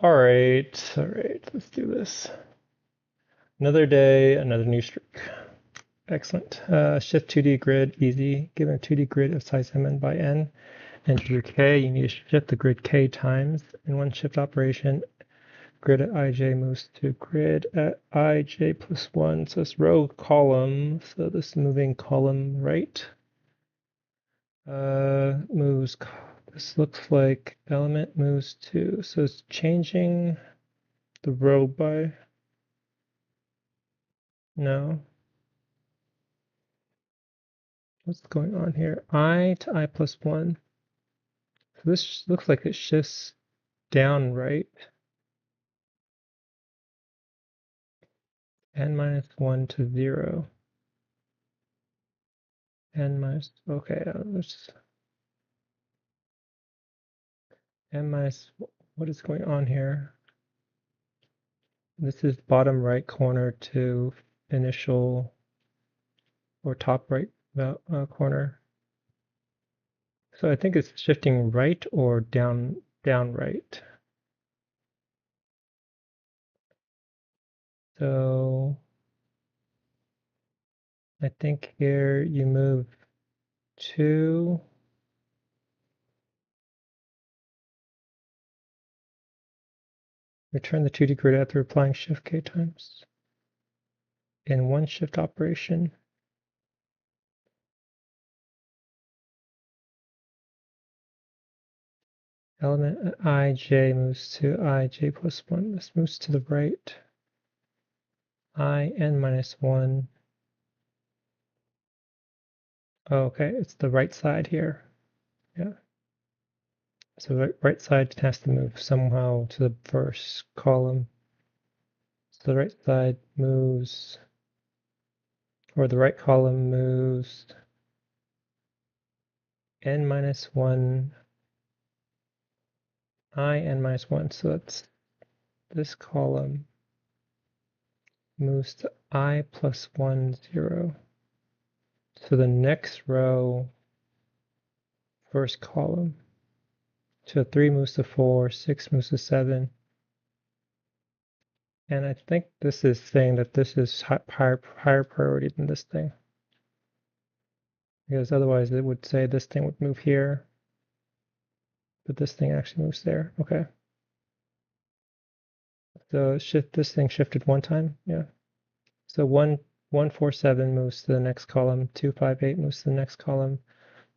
All right, let's do this. Another day, another new streak. Excellent. Shift 2D grid, easy. Given a 2D grid of size mn by n, enter your k, you need to shift the grid k times. In one shift operation, grid at ij moves to grid at ij plus 1. So it's row column, so this moving column right. Moves, this looks like element moves to, so it's changing the row by, no. What's going on here? I to I plus 1. So this looks like it shifts down, right? N minus 1 to 0. N minus, okay, let's, N minus, what is going on here? This is bottom right corner to initial or top right corner. So I think it's shifting right or down right. So I think here you move 2. Return the 2D grid after applying shift k times in one shift operation. Element ij moves to ij plus 1. This moves to the right. I n minus 1. Oh, okay, it's the right side here. Yeah. So the right side has to move somehow to the first column. So the right side moves, or the right column moves n minus 1, I n minus 1. So that's this column moves to I plus 1, 0. So the next row, first column, so 3 moves to 4, 6 moves to 7. And I think this is saying that this is higher priority than this thing. Because otherwise it would say this thing would move here, but this thing actually moves there. Okay. So this thing shifted one time, yeah. So 147 moves to the next column, 258 moves to the next column,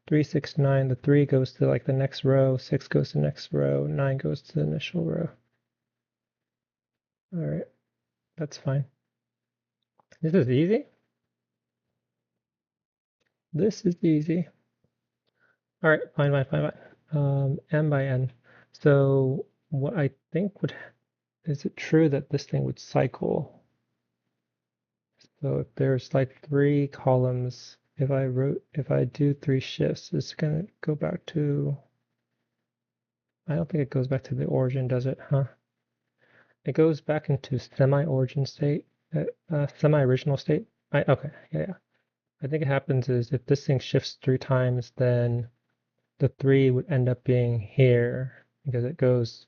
369, the 3 goes to like the next row, 6 goes to the next row, 9 goes to the initial row. All right, that's fine. This is easy. This is easy. All right, fine. M by n. So what I think would, is it true that this thing would cycle? So if there's like 3 columns, if I do 3 shifts, it's gonna go back to, I don't think it goes back to the origin, does it? Huh? It goes back into semi-origin state, semi-original state. Okay, yeah. I think it happens is if this thing shifts 3 times, then the 3 would end up being here because it goes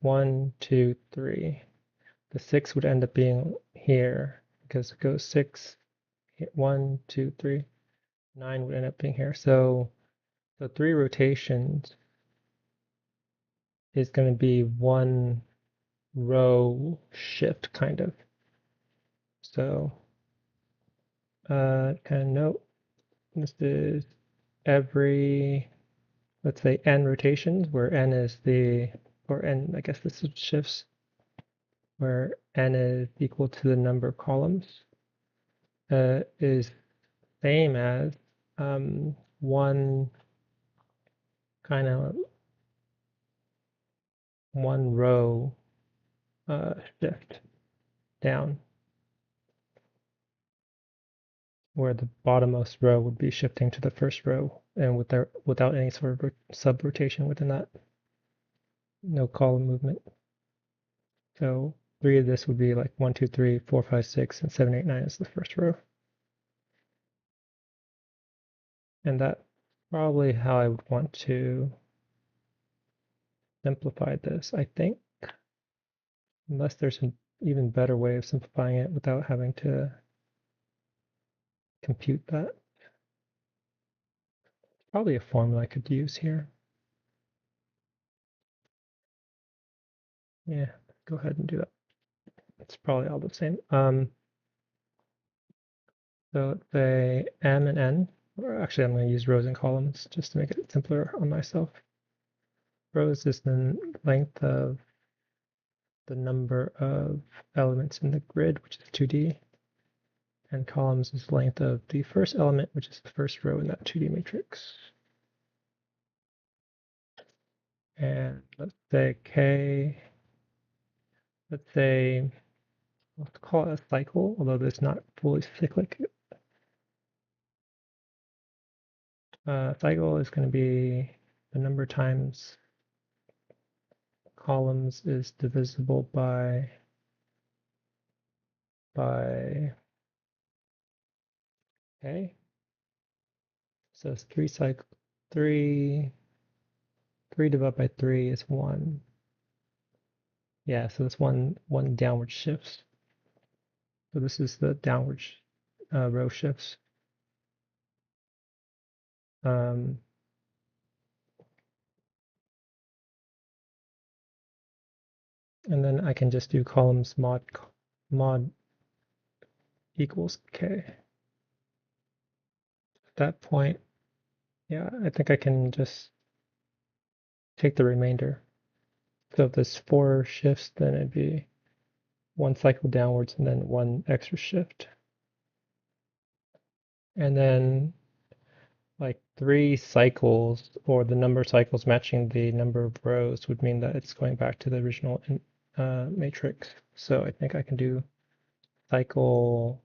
1, 2, 3. The 6 would end up being here because it goes 6, 1, 2, 3. 9 would end up being here. So the 3 rotations is going to be 1 row shift kind of. So kind of note, this is every, let's say n rotations, where n is the, or n, I guess this is shifts, where n is equal to the number of columns, is same as one kind of one row shift down, where the bottommost row would be shifting to the first row, and without any sort of sub-rotation within that, no column movement. So 3 of this would be like 1, 2, 3, 4, 5, 6, and 7, 8, 9 is the first row. And that's probably how I would want to simplify this, I think. Unless there's an even better way of simplifying it without having to compute that. Probably a formula I could use here. Yeah, go ahead and do that. It's probably all the same. So let's say m and n, or actually I'm going to use rows and columns just to make it simpler on myself. Rows is the length of the number of elements in the grid, which is 2D, and columns is the length of the first element, which is the first row in that 2D matrix. And let's say k, let's say, let's call it a cycle, although it's not fully cyclic. Cycle is going to be the number of times columns is divisible by k. So it's three divided by 3 is 1. Yeah, so it's one downward shifts. So this is the downward row shifts. Um, and then I can just do columns mod equals k. At that point, yeah, I think I can just take the remainder. So if there's 4 shifts, then it'd be 1 cycle downwards and then 1 extra shift. And then like 3 cycles, or the number of cycles matching the number of rows, would mean that it's going back to the original matrix. So I think I can do cycle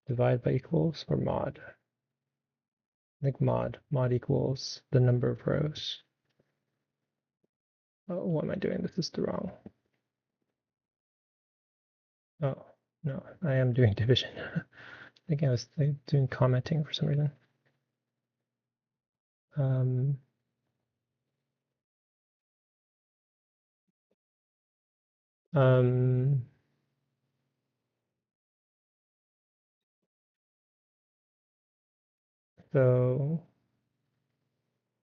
divide by equals, or mod. I think mod equals the number of rows. Oh, what am I doing? This is the wrong. Oh, no, I am doing division. I think I was doing commenting for some reason. Um, um, so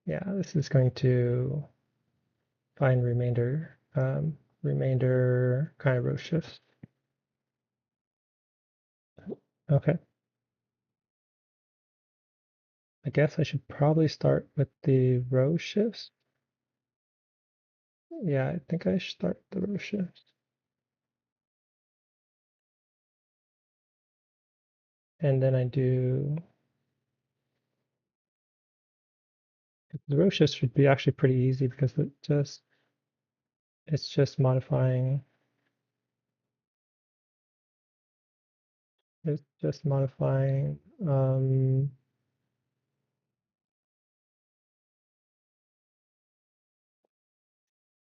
yeah, this is going to find remainder, remainder kind of row shifts. Okay. I guess I should probably start with the row shifts. Yeah, I think I should start with the row shifts. And then I do, the row shifts should be actually pretty easy because it's just modifying, it's just modifying,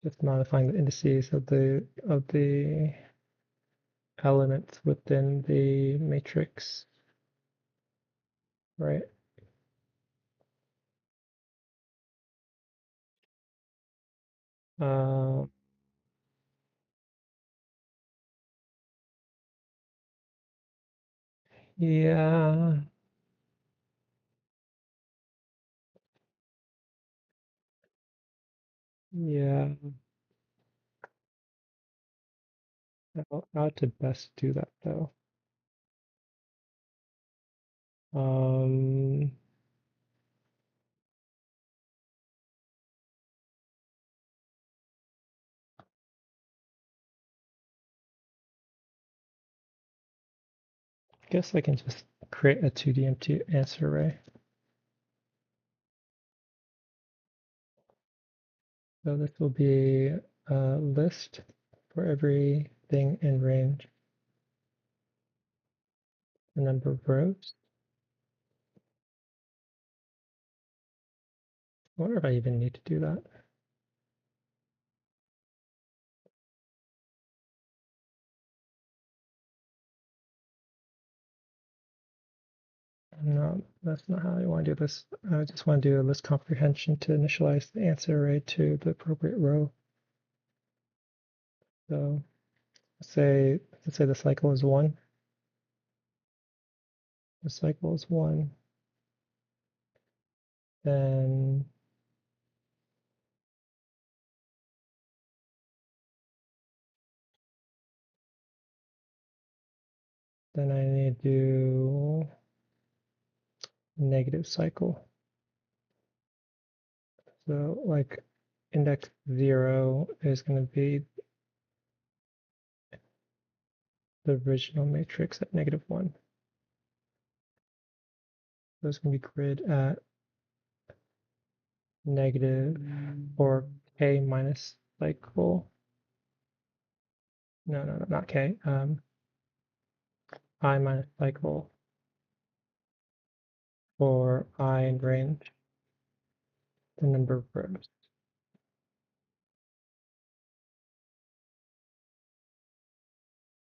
just modifying the indices of the elements within the matrix, right? Uh, yeah, yeah. How to best do that though? Um, I guess I can just create a 2D empty answer array. So this will be a list for everything in range, the number of rows. I wonder if I even need to do that. No, that's not how I want to do this. I just want to do a list comprehension to initialize the answer array to the appropriate row. So let's say the cycle is 1. The cycle is 1. Then I need to do negative cycle. So like index 0 is going to be the original matrix at -1. So it's going to be grid at negative or k minus cycle. No, not k. I minus cycle for I in range, the number of rows.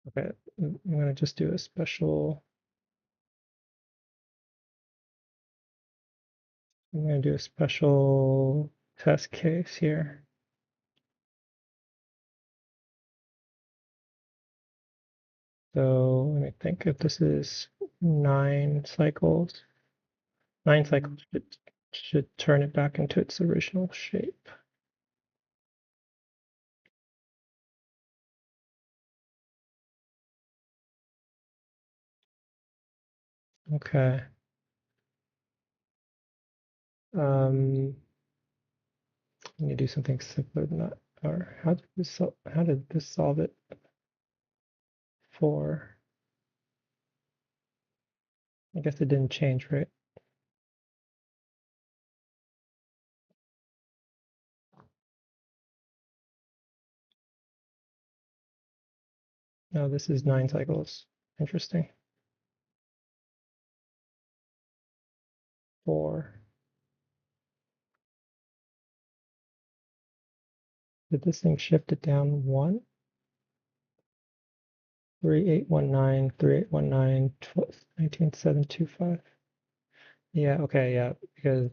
Okay, I'm going to just do a special. I'm going to do a special test case here. So let me think if this is 9 cycles. 9 cycles should turn it back into its original shape. Okay. Let me do something simpler than that. Or how did this solve it for? I guess it didn't change, right? No, this is 9 cycles. Interesting. 4. Did this thing shift it down 1? 3819, 3819, 19725. Yeah, okay, yeah, because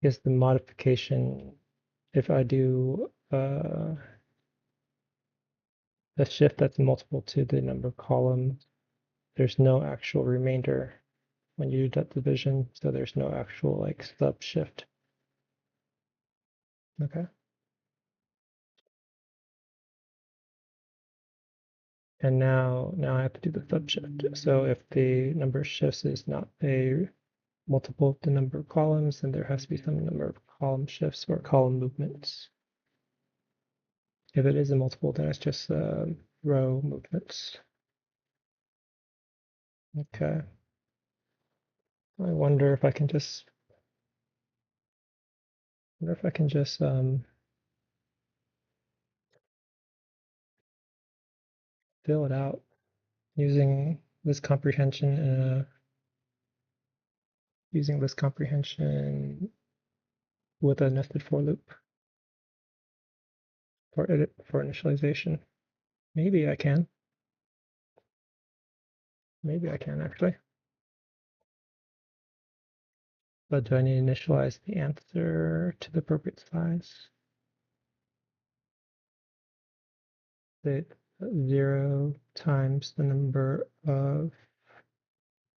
the modification, if I do a shift that's multiple to the number of columns, there's no actual remainder when you do that division, so there's no actual like sub shift. Okay. And now I have to do the sub shift. So if the number of shifts is not a multiple of the number of columns, then there has to be some number of column shifts or column movements. If it is a multiple, then it's just row movements. Okay. I wonder if I can just fill it out using this comprehension with a nested for loop for initialization. Maybe I can. Maybe I can actually. But do I need to initialize the answer to the appropriate size? Say 0 times the number of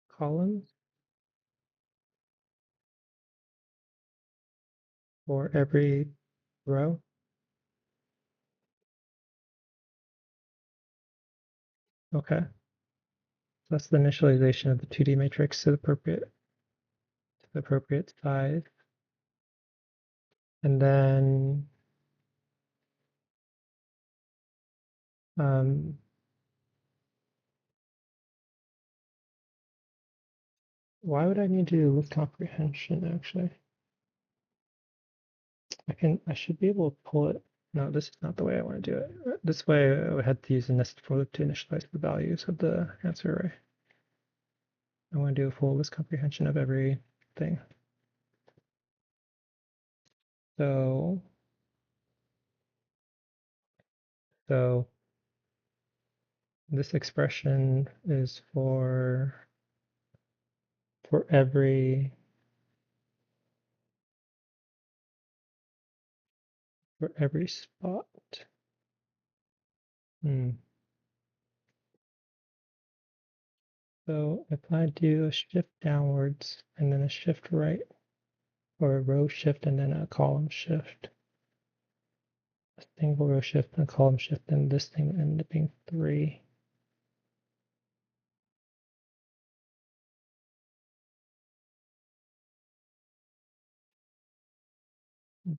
columns for every row. Okay. So that's the initialization of the 2D matrix to the appropriate size. And then why would I need to do list comprehension actually? I should be able to pull it. No, this is not the way I want to do it. This way I would have to use a nested for loop to initialize the values of the answer array. I want to do a full list comprehension of everything. So this expression is for every spot. Hmm. So if I do a shift downwards and then a shift right, or a row shift and then a column shift, a single row shift and a column shift, then this thing would end up being 3.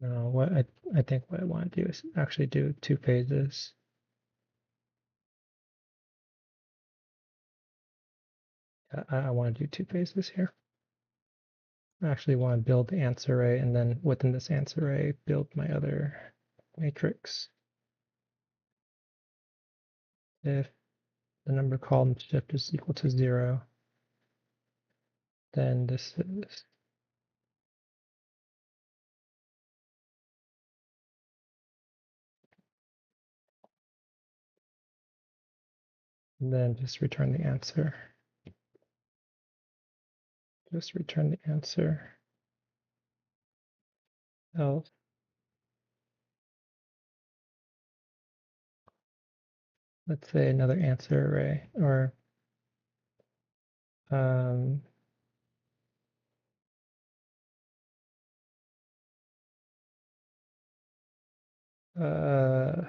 No, I think what I want to do is actually do 2 phases. I want to do 2 phases here. I actually want to build the answer array and then within this answer array build my other matrix. If the number column shift is equal to 0, then this is, then just return the answer. Just return the answer. Else, let's say another answer array, or um, uh,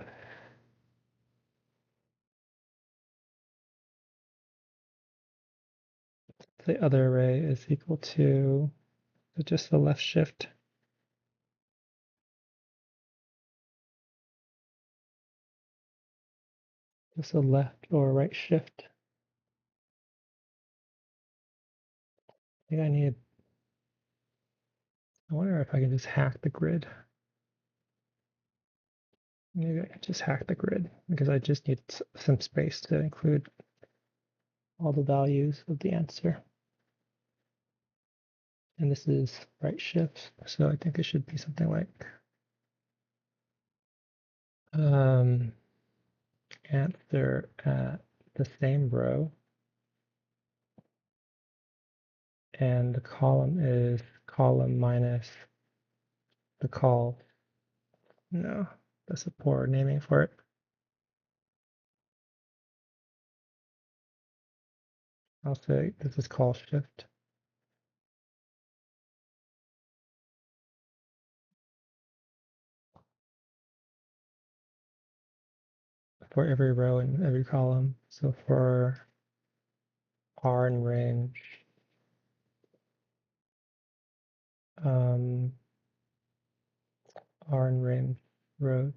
the other array is equal to just the left shift. Just a left or right shift. I think I wonder if I can just hack the grid. Maybe I can just hack the grid because I just need some space to include all the values of the answer. And this is right shift, so I think it should be something like answer at the same row, and the column is column minus the call. No, that's a poor naming for it. I'll say this is call shift. For every row and every column. So for R in range, um, R in range row,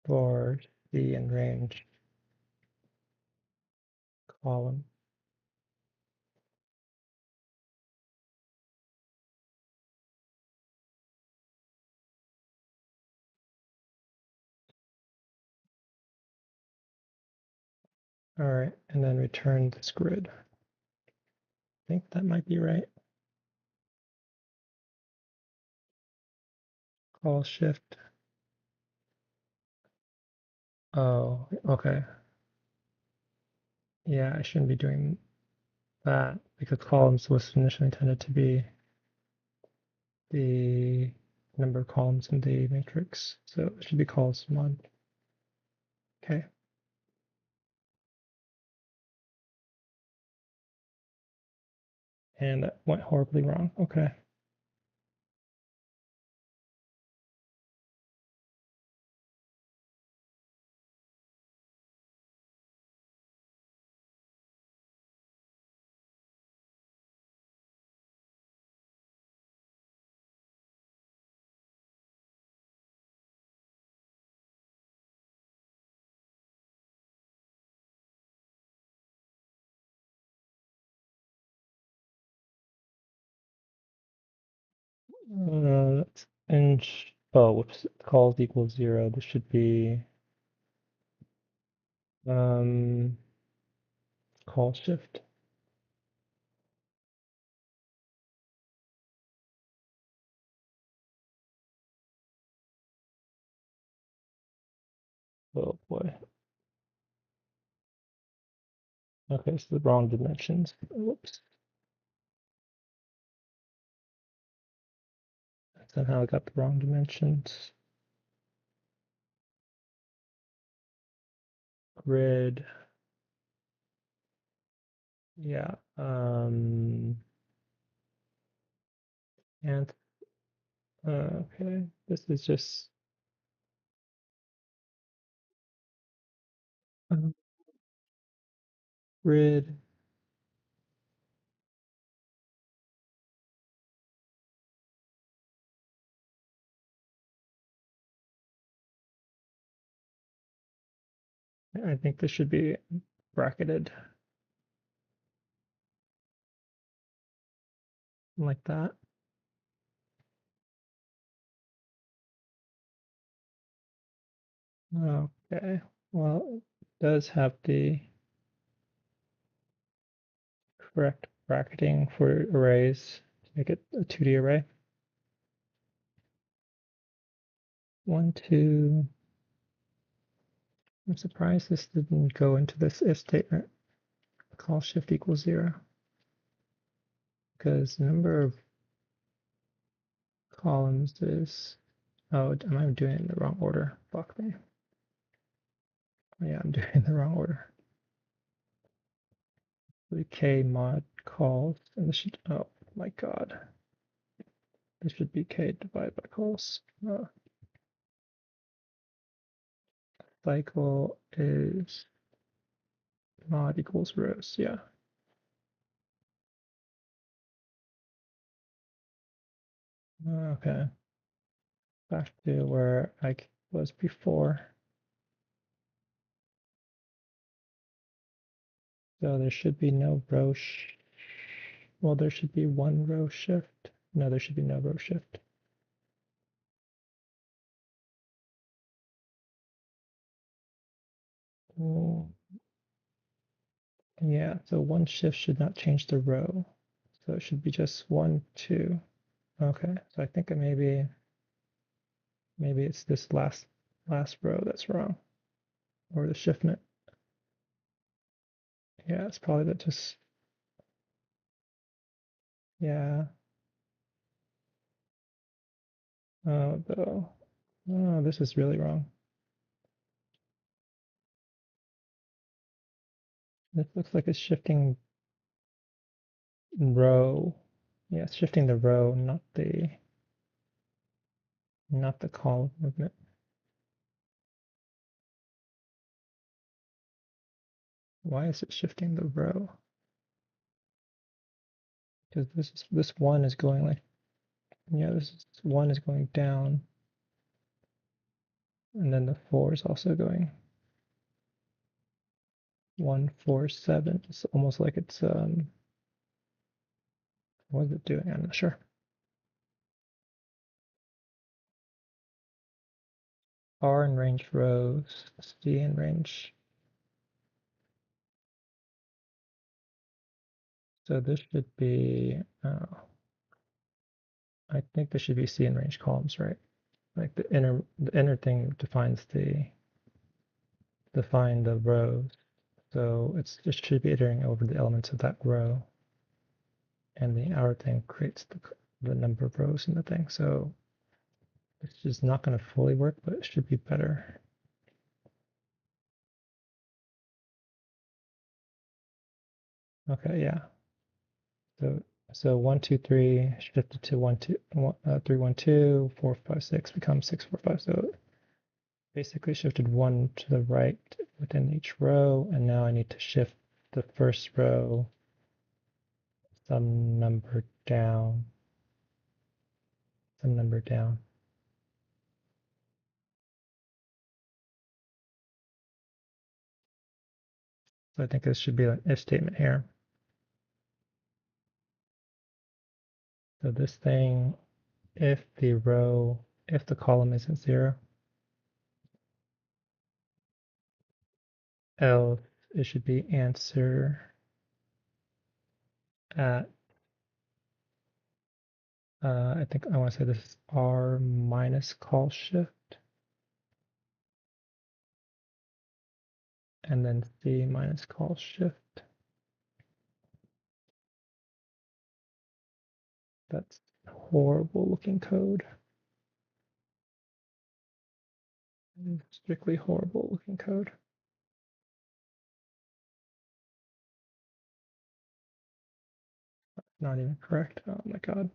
for C in range column. All right, and then return this grid. I think that might be right. Call shift. Oh, okay. Yeah, I shouldn't be doing that because columns was initially intended to be the number of columns in the matrix. So it should be columns 1. Okay. And that went horribly wrong. Okay. That's inch. Oh, whoops. Calls equals 0. This should be um, call shift. Oh boy. Okay, so the wrong dimensions. Whoops. Somehow I got the wrong dimensions. grid. Yeah. And okay, this is just um, grid. I think this should be bracketed like that. Okay. Well, it does have the correct bracketing for arrays to make it a 2D array. 1, 2. I'm surprised this didn't go into this if statement. Call shift equals 0. Because the number of columns is. Oh, am I doing it in the wrong order? Fuck me. Yeah, I'm doing it in the wrong order. The k mod calls, and this should. Oh my god. This should be k divided by calls. Cycle is mod equals rows. Yeah. Okay. Back to where I was before. So there should be no row. Well, there should be one row shift. No, there should be no row shift. Oh, yeah, so one shift should not change the row. So it should be just 1, 2. Okay, so I think maybe it's this last row that's wrong, or the shiftment. Yeah, it's probably that just yeah. Oh, though. Oh, this is really wrong. This looks like it's shifting row. Yeah, it's shifting the row, not the column movement. Why is it shifting the row? Because this one is going like yeah, this one is going down, and then the 4 is also going 1, 4, 7. It's almost like it's what is it doing? I'm not sure. R in range rows, C in range. So this should be I think this should be C in range columns, right? Like the inner thing define the rows. So it should be iterating over the elements of that row, and the outer thing creates the number of rows in the thing. So it's just not going to fully work, but it should be better. Okay, yeah. So 1, 2, 3 shifted to 1, 2, 3, 1, 2, 4, 5, 6 becomes 6, 4, 5. So basically shifted 1 to the right within each row, and now I need to shift the first row some number down, some number down. So I think this should be an if statement here. So this thing, if the column isn't 0, else it should be answer at, I think I want to say this is R minus call shift, and then C minus call shift. That's horrible looking code. Strictly horrible looking code. Not even correct. Oh my God.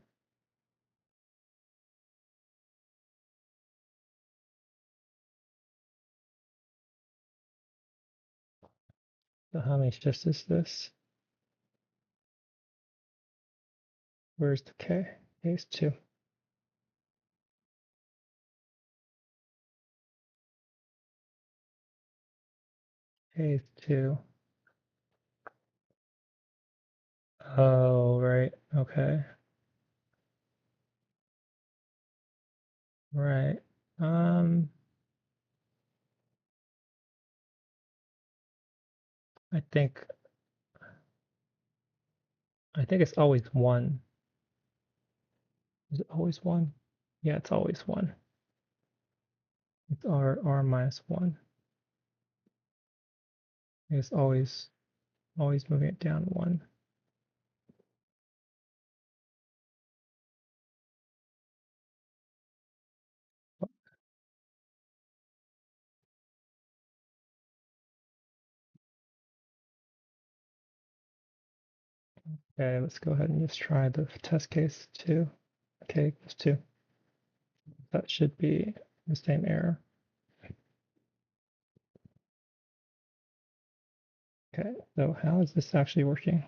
So how many shifts is this? Where's the K? K is 2. K is 2. Oh, right. Okay. Right. Um, I think it's always 1. Is it always 1? Yeah, it's always 1. It's R minus 1. It's always moving it down 1. Okay, let's go ahead and just try the test case 2. K equals 2. That should be the same error. Okay, so how is this actually working?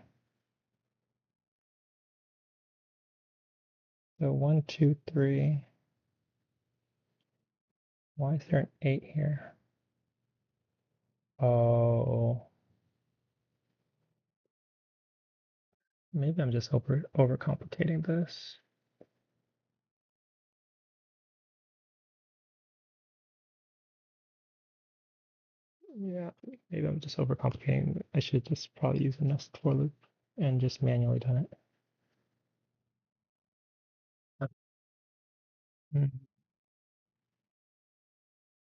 So 1, 2, 3. Why is there an 8 here? Oh, maybe I'm just overcomplicating this. Yeah, maybe I'm just overcomplicating. I should just probably use a nested for loop and just manually done it.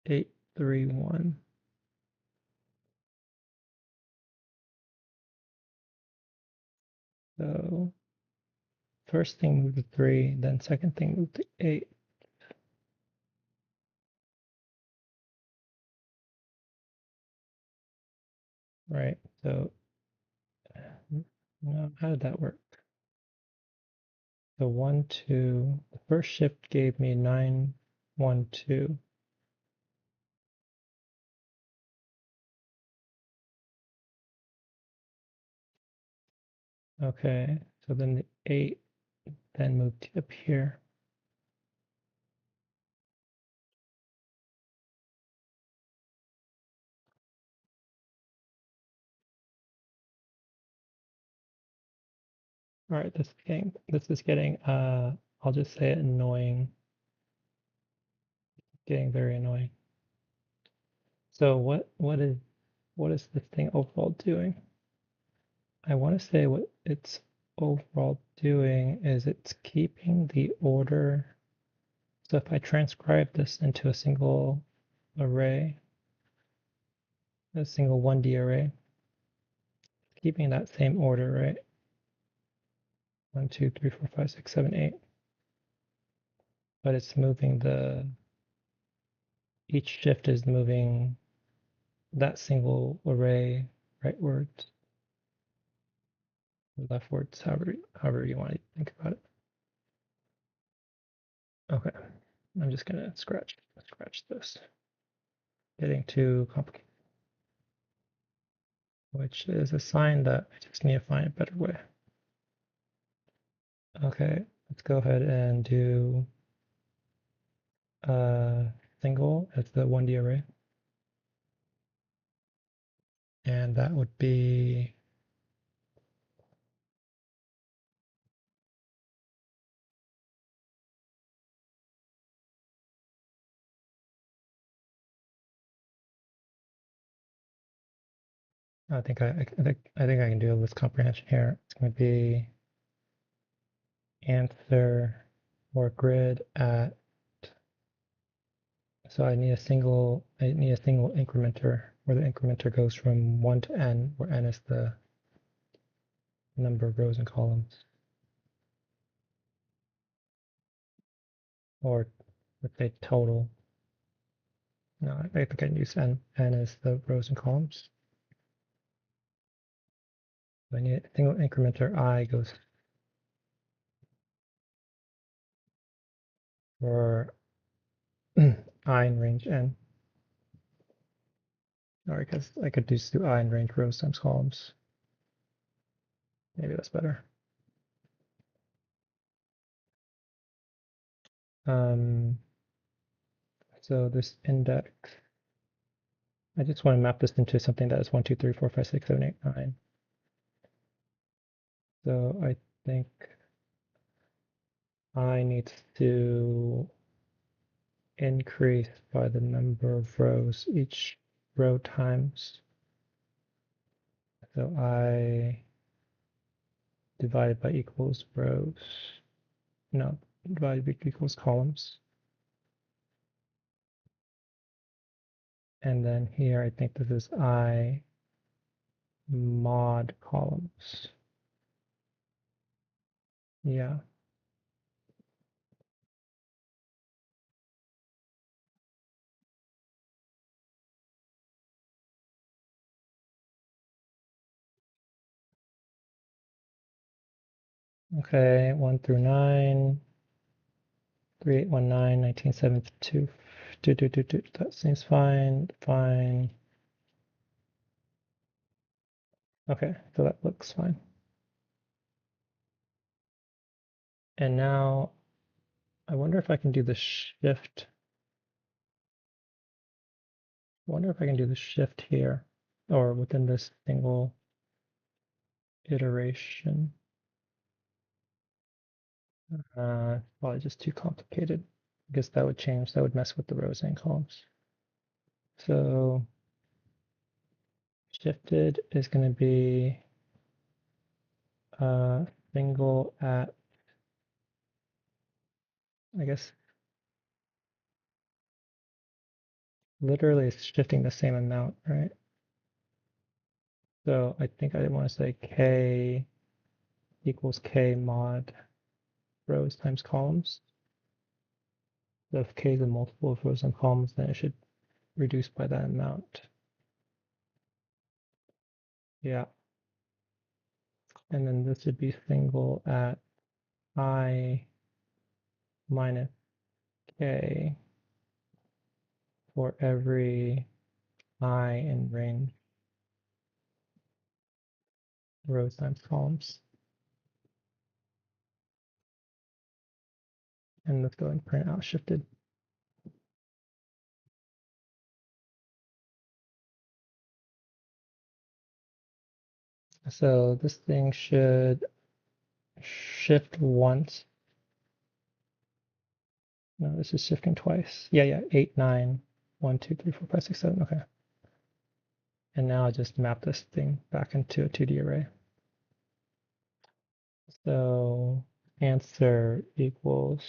8, 3, 1. So first thing moved to 3, then second thing moved to 8. Right. So how did that work? So 1, 2. The first shift gave me 9, 1, 2. Okay. So then the 8 then moved up here. All right, this is getting I'll just say it annoying, getting very annoying. So what is this thing overall doing? I want to say what it's overall doing is it's keeping the order. So if I transcribe this into a single array, a single 1D array, keeping that same order, right? 1, 2, 3, 4, 5, 6, 7, 8. But it's moving each shift is moving that single array rightwards, leftwards, however you want to think about it. Okay, I'm just gonna scratch this. Getting too complicated, which is a sign that I just need to find a better way. Okay, let's go ahead and do single as the 1D array. And that would be I think I can do a list comprehension here. It's going to be answer or grid at, so I need a single incrementer where the incrementer goes from 1 to n, where n is the number of rows and columns. Or let's say total. No, I think I can use n. N is the rows and columns. So I need a single incrementer I goes for I in range n. Or I guess I could just do I in range rows times columns. Maybe that's better. Um, so this index, I just want to map this into something that is 1, 2, 3, 4, 5, 6, 7, 8, 9. So I think I need to increase by the number of rows each row times. So I divided by equals rows. No, divided by equals columns. And then here I think this is I mod columns. Yeah. Okay, 1 through 9, 3819, 1972. That seems fine. Fine. Okay, so that looks fine. And now I wonder if I can do the shift. I wonder if I can do the shift here or within this single iteration. Probably just too complicated because that would change, that would mess with the rows and columns. So shifted is going to be single at, I guess, literally it's shifting the same amount, right? So I think I want to say k equals k mod rows times columns. So if k is a multiple of rows and columns, then it should reduce by that amount. Yeah. And then this would be single at I minus k for every I in range rows times columns. And let's go and print out shifted. So this thing should shift once. No, this is shifting twice. Yeah, 8, 9, 1, 2, 3, 4, 5, 6, 7. Okay. And now I just map this thing back into a 2D array. So answer equals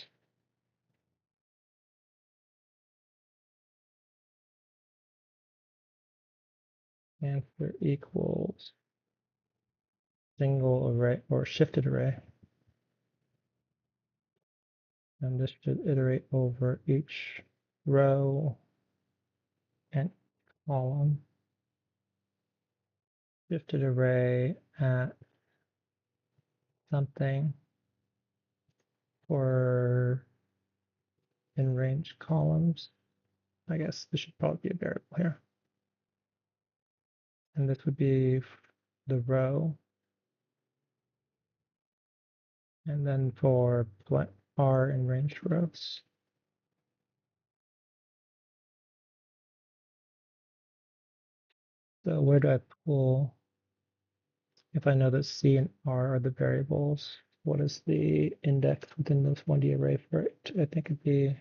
single array or shifted array. And this should iterate over each row and column. Shifted array at something for in range columns. I guess this should probably be a variable here. And this would be the row. And then for R in range rows. So where do I pull, if I know that C and R are the variables, what is the index within this 1D array for it? I think it'd be,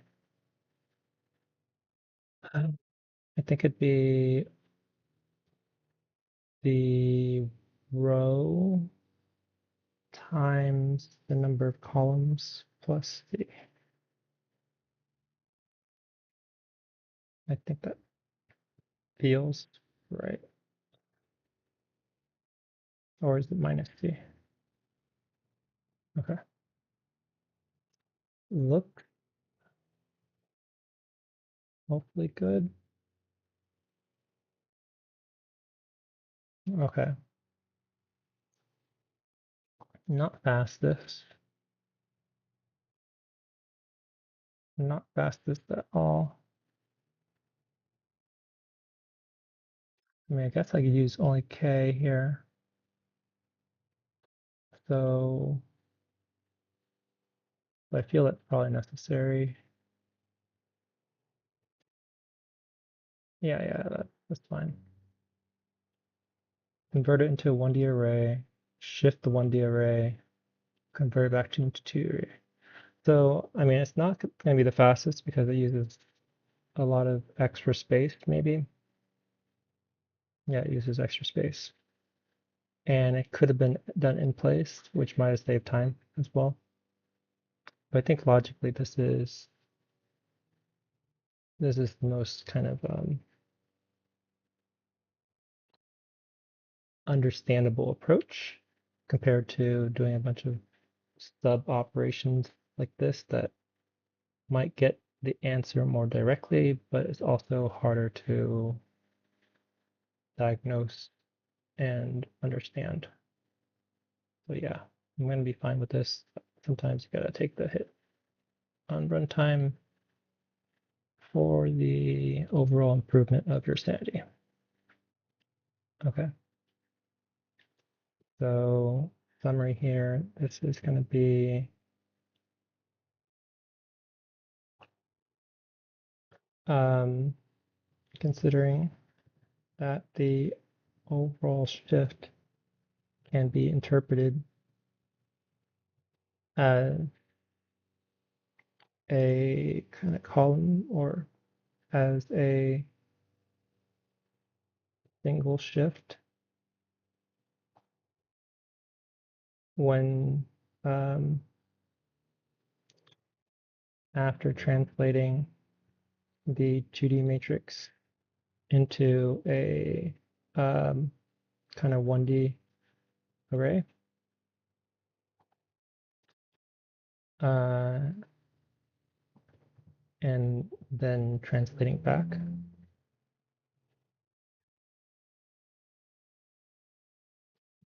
I think it'd be the row times the number of columns plus the, I think that feels right. Or is it minus C? Okay. Look, hopefully good. Okay. Not fastest. not fastest at all. I mean, I guess I could use only K here. So I feel that's probably necessary. Yeah, that's fine. Convert it into a 1D array, shift the 1D array, convert it back to into 2D array. So, I mean, it's not going to be the fastest because it uses a lot of extra space, maybe. Yeah, it uses extra space. And it could have been done in place, which might have saved time as well. But I think logically this is the most kind of understandable approach compared to doing a bunch of sub operations like this that might get the answer more directly, but it's also harder to diagnose and understand. So yeah, I'm going to be fine with this. Sometimes you gotta take the hit on runtime for the overall improvement of your sanity. Okay, so summary here, this is going to be considering that the overall shift can be interpreted as a kind of column or as a single shift when after translating the 2D matrix into a kind of 1D array. Uh, and then translating back.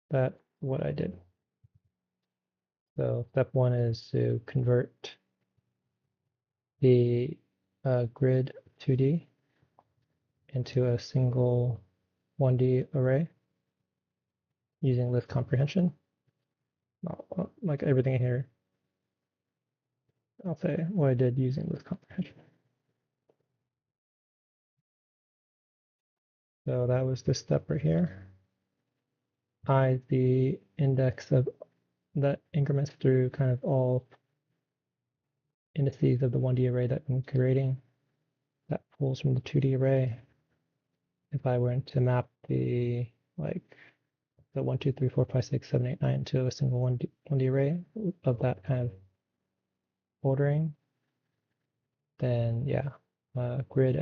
That's what I did. So step one is to convert the grid 2D into a single 1D array using list comprehension. Well, like everything here, I'll say what I did using list comprehension. So that was this step right here. I, the index of that increments through kind of all indices of the 1D array that I'm creating that pulls from the 2D array. If I were to map the like the 1, 2, 3, 4, 5, 6, 7, 8, 9 to a single 1D array of that kind of ordering, then yeah, grid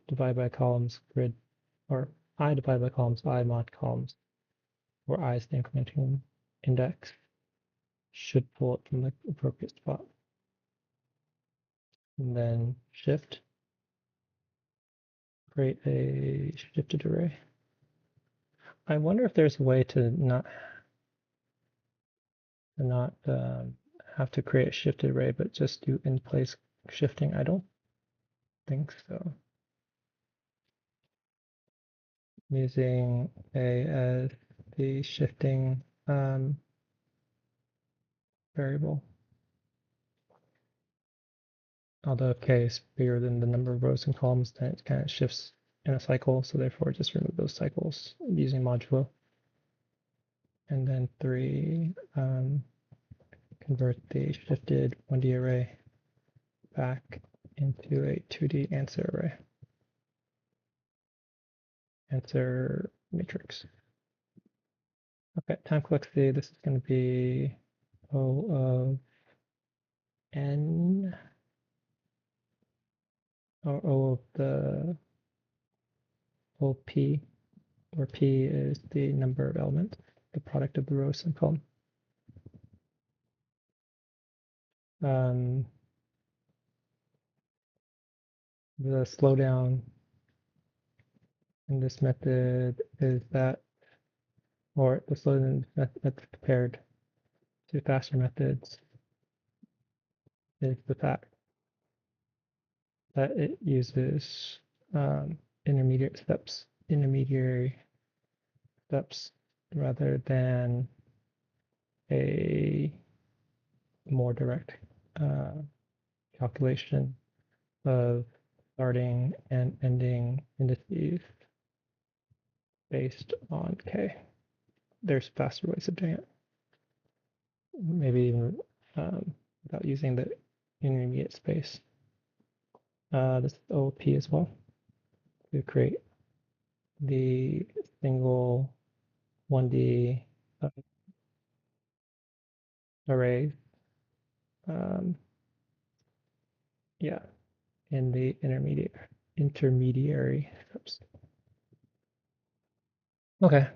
divided by columns, grid or I divided by columns, I mod columns, where I is the incrementing index, should pull it from the appropriate spot. And then shift, create a shifted array. I wonder if there's a way to not have to create a shifted array, but just do in place shifting. I don't think so. I'm using A as the shifting variable. Although if K is bigger than the number of rows and columns, then it kind of shifts in a cycle. So therefore just remove those cycles using modulo. And then 3, convert the shifted 1D array back into a 2D answer array. Answer matrix. Okay, time complexity, this is going to be O of n, or O of the OP, where P is the number of elements, the product of the rows and column. The slowdown in this method is that, or the slowdown method compared to faster methods is the fact that it uses intermediary steps rather than a more direct uh, calculation of starting and ending indices based on K. There's faster ways of doing it. Maybe even without using the intermediate space. This is OOP as well to create the single 1D array. Um, yeah, in the intermediary steps. Okay,